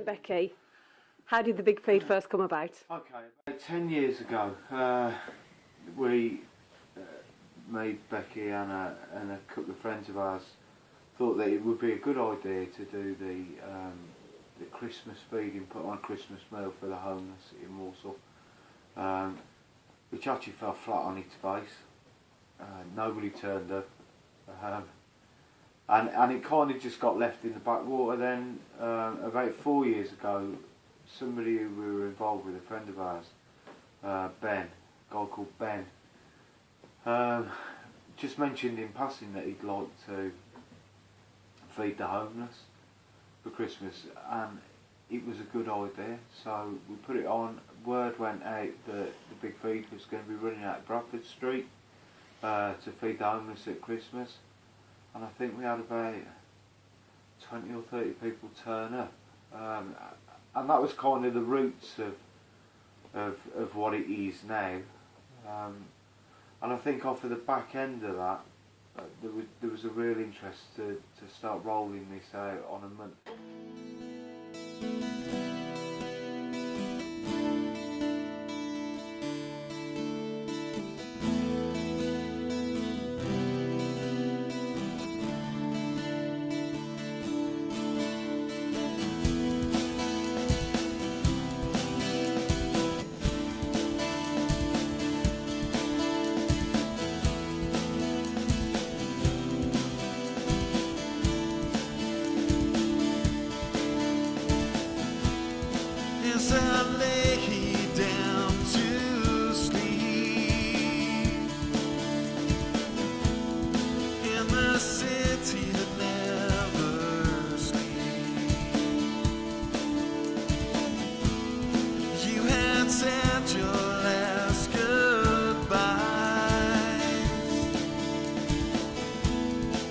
Becky, how did the big feed first come about? Okay, about 10 years ago, we, me, Becky and a couple of friends of ours thought that it would be a good idea to do the Christmas feeding, put on a Christmas meal for the homeless in Walsall, which actually fell flat on its face. Nobody turned up, and it kind of just got left in the backwater. Then about 4 years ago, somebody who we were involved with, a friend of ours, Ben, a guy called Ben, just mentioned in passing that he'd like to feed the homeless for Christmas, and it was a good idea, so we put it on. Word went out that the big feed was going to be running out of Bradford Street to feed the homeless at Christmas, and I think we had about 20 or 30 people turn up, and that was kind of the roots of what it is now. And I think off of the back end of that, there was a real interest to start rolling this out on a month. As I lay down to sleep in the city that never sleeps, you had said your last goodbyes,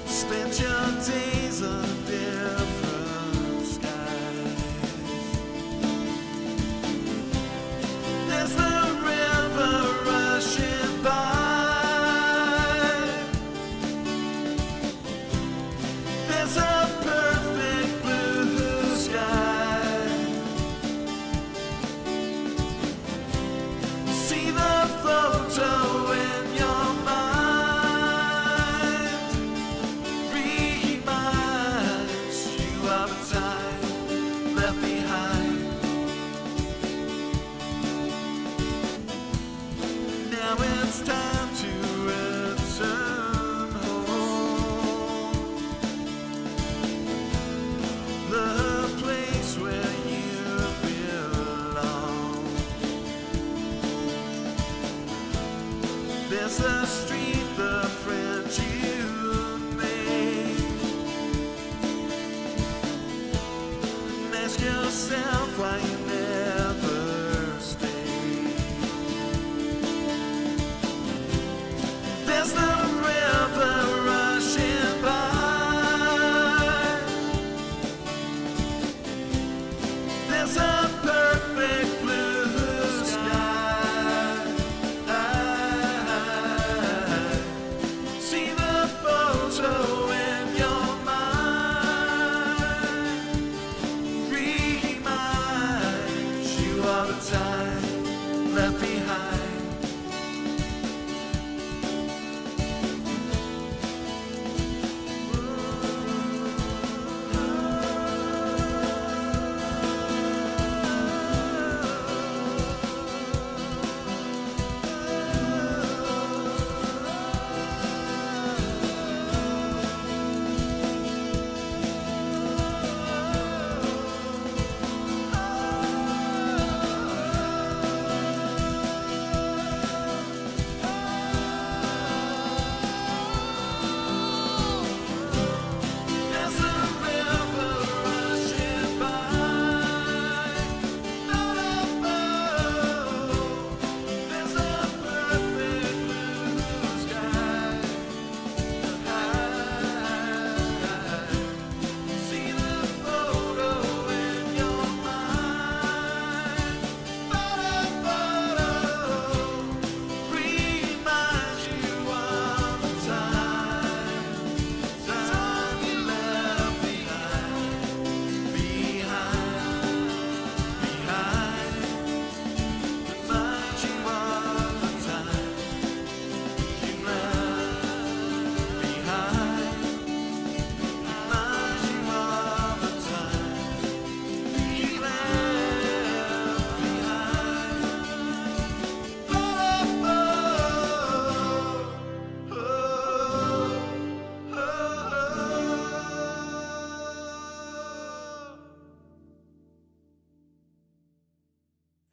spent your days on different skies. There's the river rushing by. There's a perfect blue sky. See the photo in your mind. Reminds you of a time left behind. Now it's time to return home, the place where you belong. There's the street, the friends you made, and ask yourself why you never stayed. There's the river rushing by. There's a perfect blue sky. See the photo in your mind. Reminds you of the time left behind.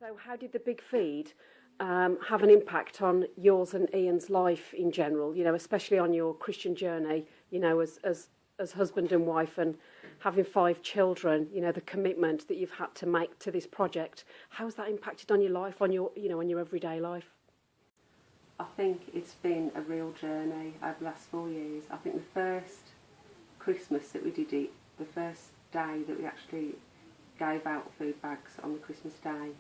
So how did the big feed have an impact on yours and Ian's life in general, you know, especially on your Christian journey, you know, as husband and wife and having 5 children, you know, the commitment that you've had to make to this project. How's that impacted on your life, on your, you know, on your everyday life? I think it's been a real journey over the last 4 years. I think the first Christmas that we did it, the first day that we actually gave out food bags on the Christmas day,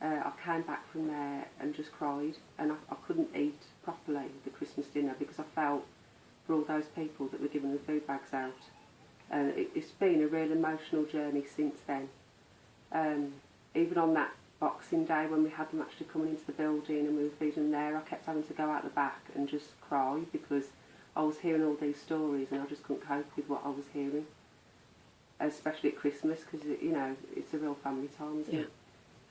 I came back from there and just cried, and I couldn't eat properly the Christmas dinner because I felt for all those people that were giving the food bags out. It's been a real emotional journey since then. Even on that Boxing Day when we had them actually coming into the building and we were feeding them there, I kept having to go out the back and just cry because I was hearing all these stories and I just couldn't cope with what I was hearing, especially at Christmas because, you know, it's a real family time, isn't it?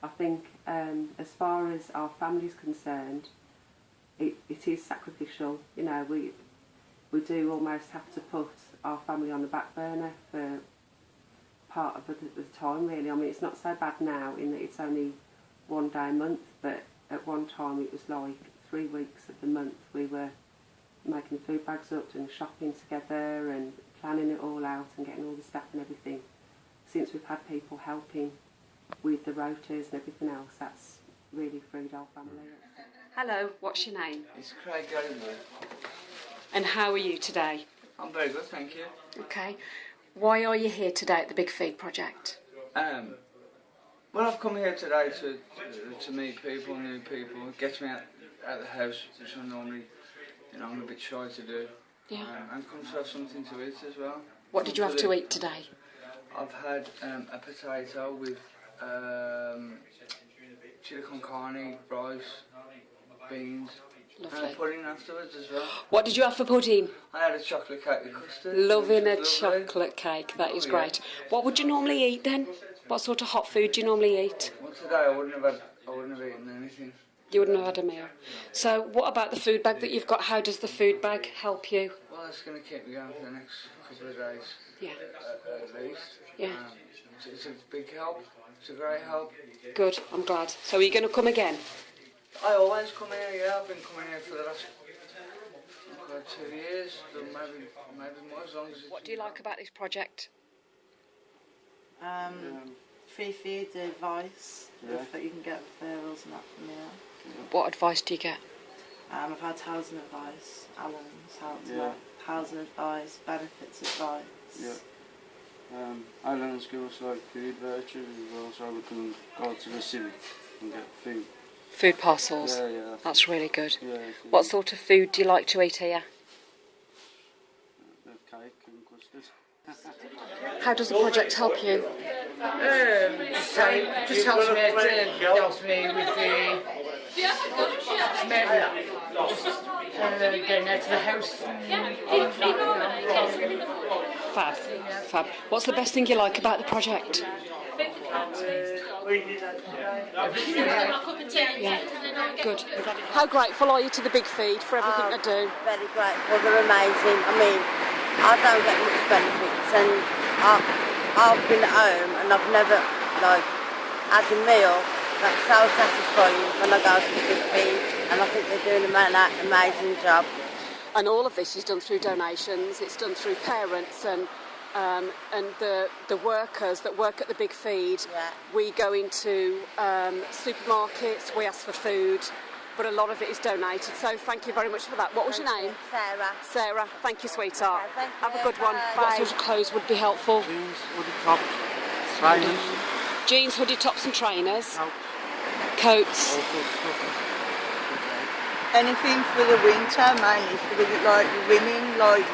I think as far as our family is concerned, it is sacrificial. You know, we do almost have to put our family on the back burner for part of the time, really. I mean, it's not so bad now in that it's only 1 day a month, but at one time it was like 3 weeks of the month we were making the food bags up, doing shopping together and planning it all out and getting all the staff and everything. Since we've had people helping with the rotors and everything else, that's really freed our family. Hello, what's your name? It's Craig Gilmore. And how are you today? I'm very good, thank you. Okay. Why are you here today at the Big Feed Project? Well, I've come here today to meet people, new people. It gets me out of the house, which I normally, you know, I'm a bit shy to do. Yeah. And come to have something to eat as well. What did you have to eat today? I've had a potato with chili con carne, rice, beans, Lovely. and a pudding afterwards as well. What did you have for pudding? I had a chocolate cake with custard. Loving a which was lovely. chocolate cake, that is Oh, yeah. great. What would you normally eat then? What sort of hot food do you normally eat? Well, today I wouldn't have eaten anything. You wouldn't have had a meal. So what about the food bag that you've got? How does the food bag help you? Well, it's going to keep me going for the next couple of days. Yeah. At least. Yeah. It's a big help. It's a great help. Good, I'm glad. So are you going to come again? I always come here, yeah. I've been coming here for the last 2 years, so maybe more, as long as it's... What do you like about this project? Free food, the advice that you can get referrals and that from here. What advice do you get? I've had housing advice, Alan's helped me out. Housing advice, benefits advice. Yeah. Alan's give us like food vouchers as well, so we can go to the city and get food. Food parcels? Yeah. That's really good. Yeah. What sort of food do you like to eat here? The cake and custard. How does the project help you? Just helps me with the getting out of the house. Fab. What's the best thing you like about the project? Yeah. Good. How grateful are you to the Big Feed for everything they do? Very grateful, they're amazing. I mean, I don't get much benefits and I've been at home and I've never had a meal that's so satisfying when I go to the Big Feed, and I think they're doing an amazing job. And all of this is done through donations, it's done through parents and the workers that work at the Big Feed. Yeah. We go into supermarkets, we ask for food, but a lot of it is donated. So thank you very much for that. What was your name? Sarah. Sarah. Thank you, sweetheart. Okay, thank Have a you. good one. Bye. What sort of clothes would be helpful? Jeans, hoodie tops, trainers, Jeans, hoodie tops and trainers. coats, Coats. all sorts of stuff. Anything for the winter, mainly for the women, like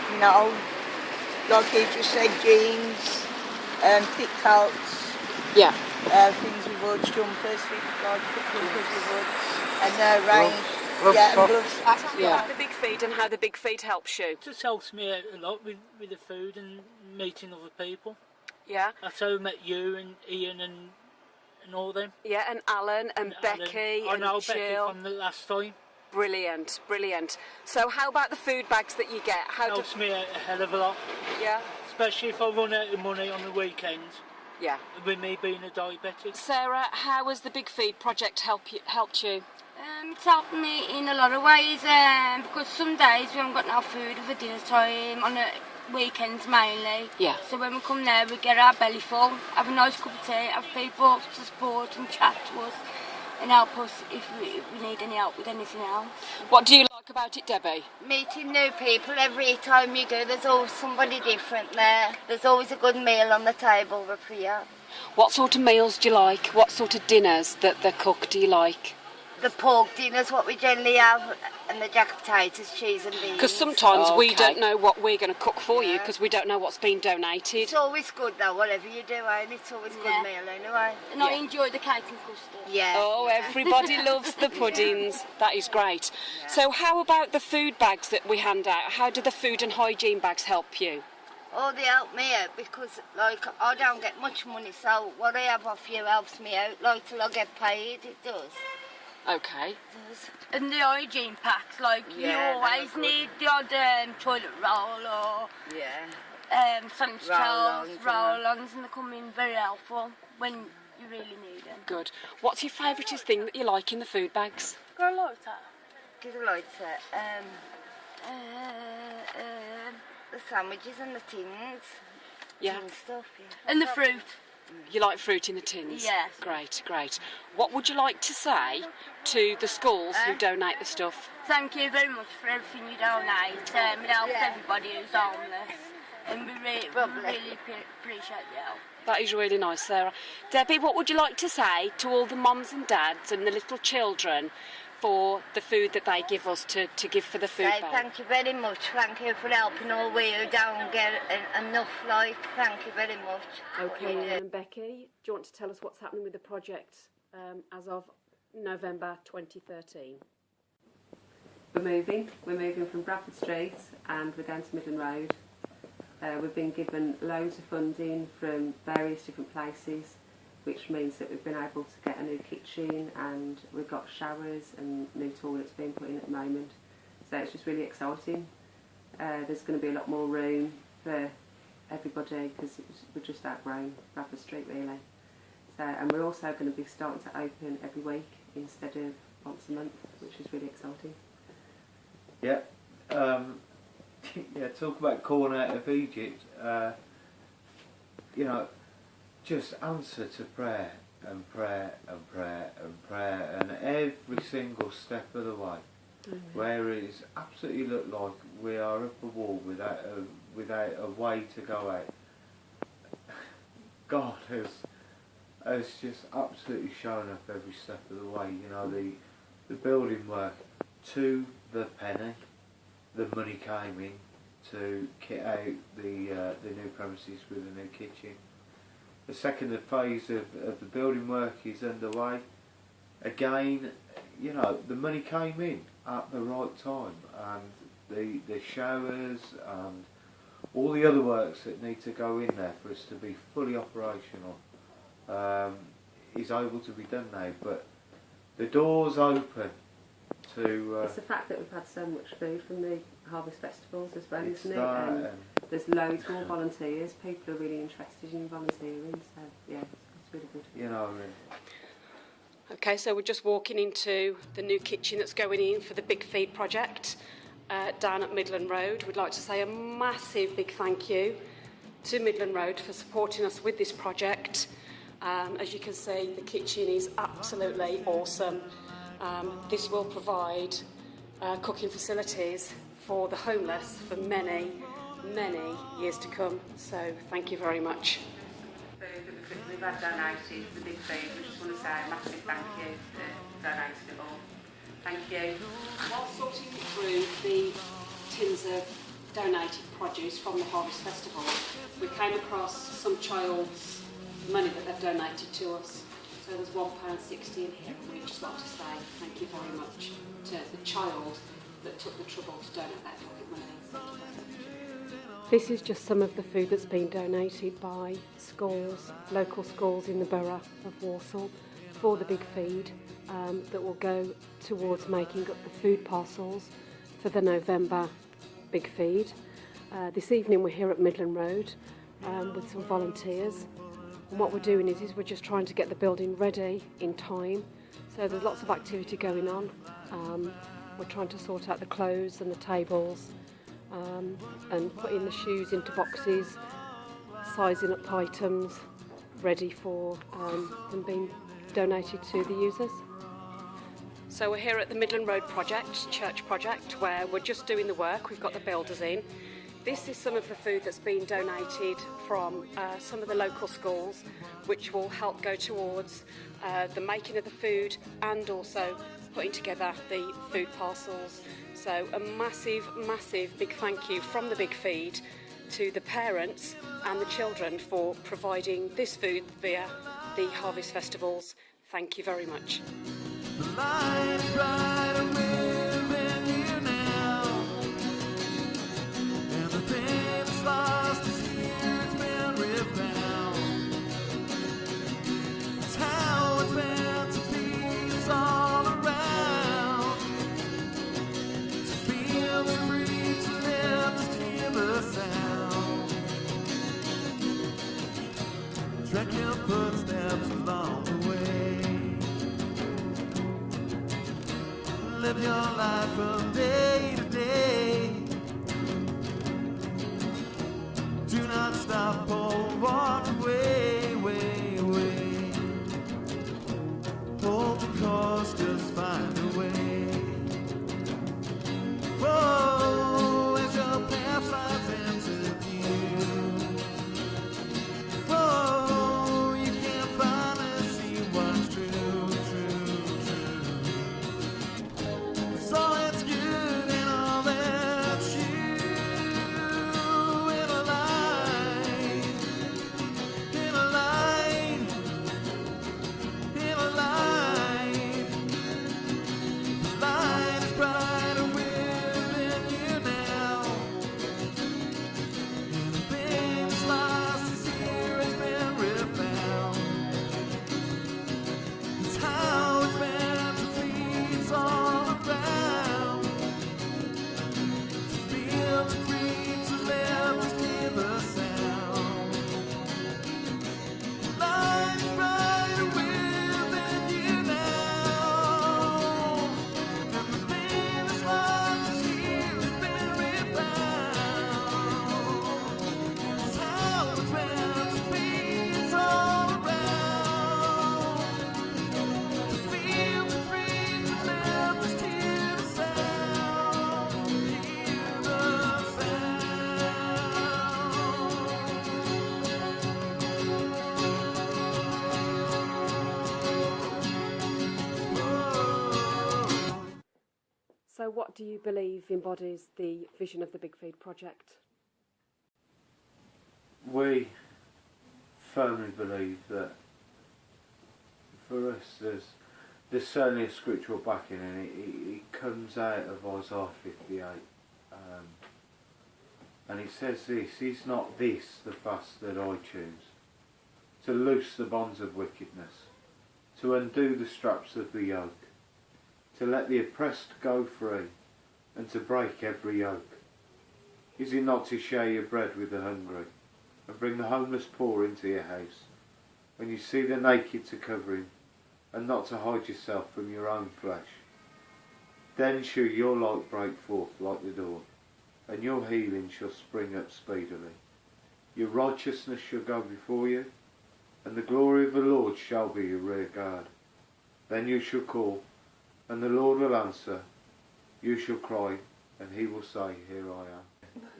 he just said, jeans, thick coats, Yeah. things with hoods, jumpers, thick jumpers with hoods, and rain, Gloves, and socks. gloves. Yeah. The Big Feed and how the Big Feed helps you. It just helps me out a lot with the food and meeting other people. Yeah. That's how I met you and Ian and all them. Yeah, and Alan and Becky I know and Becky Jill. from the last time. Brilliant. So how about the food bags that you get? Helps me out a hell of a lot, Yeah. especially if I run out of money on the weekends. Yeah. with me being a diabetic. Sarah, how has the Big Feed project helped you? It's helped me in a lot of ways because some days we haven't got enough food for dinner time, on the weekends mainly. Yeah. So when we come there, we get our belly full, have a nice cup of tea, have people to support and chat to us and help us if we need any help with anything else. What do you like about it, Debbie? Meeting new people every time you go, there's always somebody different there. There's always a good meal on the table for you. What sort of meals do you like? What sort of dinners that they cook do you like? The pork dinner's what we generally have, and the jack potatoes, cheese and beans. Because sometimes we don't know what we're going to cook for you because we don't know what's been donated. It's always good though, whatever you do, and it's always a good meal anyway. And I enjoy the cake and custard. Yeah. Oh, everybody loves the puddings. That is great. Yeah. So how about the food bags that we hand out? How do the food and hygiene bags help you? Oh, they help me out because, like, I don't get much money, so what I have off you helps me out, like, till I get paid, it does. Okay. And the hygiene packs, like you always need the odd toilet roll or sanitary towels, roll-ons, and they come in very helpful when you really need them. Good. What's your favouriteest thing that you like in the food bags? Got a lighter. Get a lighter. The sandwiches and the tins. Yeah. Tin stuff, yeah. And the fruit. You like fruit in the tins? Yes. Great, great. What would you like to say to the schools who donate the stuff? Thank you very much for everything you donate. It helps everybody who's homeless. And we really appreciate the help. That is really nice, Sarah. Debbie, what would you like to say to all the mums and dads and the little children for the food that they give us to give for the food bank? Thank you very much. Thank you for helping all we who don't get enough, like. Thank you very much. Okay, and Becky, do you want to tell us what's happening with the project as of November 2013? We're moving from Bradford Street and we're going to Midland Road. We've been given loads of funding from various different places, which means that we've been able to get a new kitchen and we've got showers and new toilets being put in at the moment. So it's just really exciting. There's going to be a lot more room for everybody because we're just outgrown Bradford Street really. So, and we're also going to be starting to open every week instead of once a month, which is really exciting. Yeah. Yeah, talk about calling out of Egypt. You know, just answer to prayer and prayer and prayer and prayer, and every single step of the way, where it is absolutely look like we are up a wall without a way to go out. God has just absolutely shown up every step of the way. You know, the building work to the penny. The money came in to kit out the new premises with a new kitchen. The second phase of the building work is underway. Again, you know, the money came in at the right time, and the showers and all the other works that need to go in there for us to be fully operational is able to be done now. But the door's open to... it's the fact that we've had so much food from the harvest festivals as well, isn't it? And there's loads more volunteers. People are really interested in volunteering, so yeah, it's really good. You know, Okay, so we're just walking into the new kitchen that's going in for the Big Feed project down at Midland Road. We'd like to say a massive big thank you to Midland Road for supporting us with this project. As you can see, the kitchen is absolutely awesome. This will provide cooking facilities for the homeless for many, many years to come. So thank you very much. We've had donated the Big Feed. We just want to say a massive thank you for donating it all. Thank you. While sorting through the tins of donated produce from the Harvest Festival, we came across some child's money that they've donated to us. So there's £1.60 in here, and we'd just like to say thank you very much to the child that took the trouble to donate that pocket money. This is just some of the food that's been donated by schools, local schools in the borough of Walsall for the Big Feed that will go towards making up the food parcels for the November Big Feed. This evening we're here at Midland Road with some volunteers And what we're doing is we're just trying to get the building ready in time. So there's lots of activity going on. We're trying to sort out the clothes and the tables, and putting the shoes into boxes, sizing up items, ready for them being donated to the users. So we're here at the Midland Road project, church project, where we're just doing the work. We've got the builders in. This is some of the food that's been donated from some of the local schools, which will help go towards the making of the food and also putting together the food parcels. So a massive, massive big thank you from the Big Feed to the parents and the children for providing this food via the Harvest Festivals. Thank you very much. Track your footsteps along the way. Live your life from day to day. Do not stop or walk away, way, way. Hold the course, just find a way. Whoa, as your path slides into view. Whoa, you can finally see what's true, true, true. So it's good and all that you in a light, in a light, in a light. The light is brighter within you now. And the things lost is here has been refound. It's how it's meant to be, it's all around. To feel, to breathe, to live, to hear the sound. The light is brighter within you now. And the things lost is here has been refound. It's how it's meant to be, it's all around. To feel, to breathe, to live, just hear the sound, hear the sound. So what do you believe embodies the vision of the Big Feed project? We firmly believe that for us there's certainly a scriptural backing, and it comes out of Isaiah 58, and it says this: "Is not this the fast that I choose? To loose the bonds of wickedness, to undo the straps of the yoke, to let the oppressed go free, and to break every yoke? Is it not to share your bread with the hungry, and bring the homeless poor into your house, when you see the naked to cover him, and not to hide yourself from your own flesh? Then shall your light break forth like the dawn, and your healing shall spring up speedily. Your righteousness shall go before you, and the glory of the Lord shall be your rear guard. Then you shall call, and the Lord will answer. You shall cry, and he will say, Here I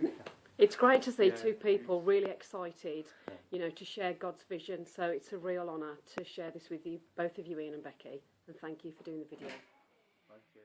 am." It's great to see two people really excited, you know, to share God's vision. So it's a real honour to share this with you, both of you, Ian and Becky. And thank you for doing the video. Thank you.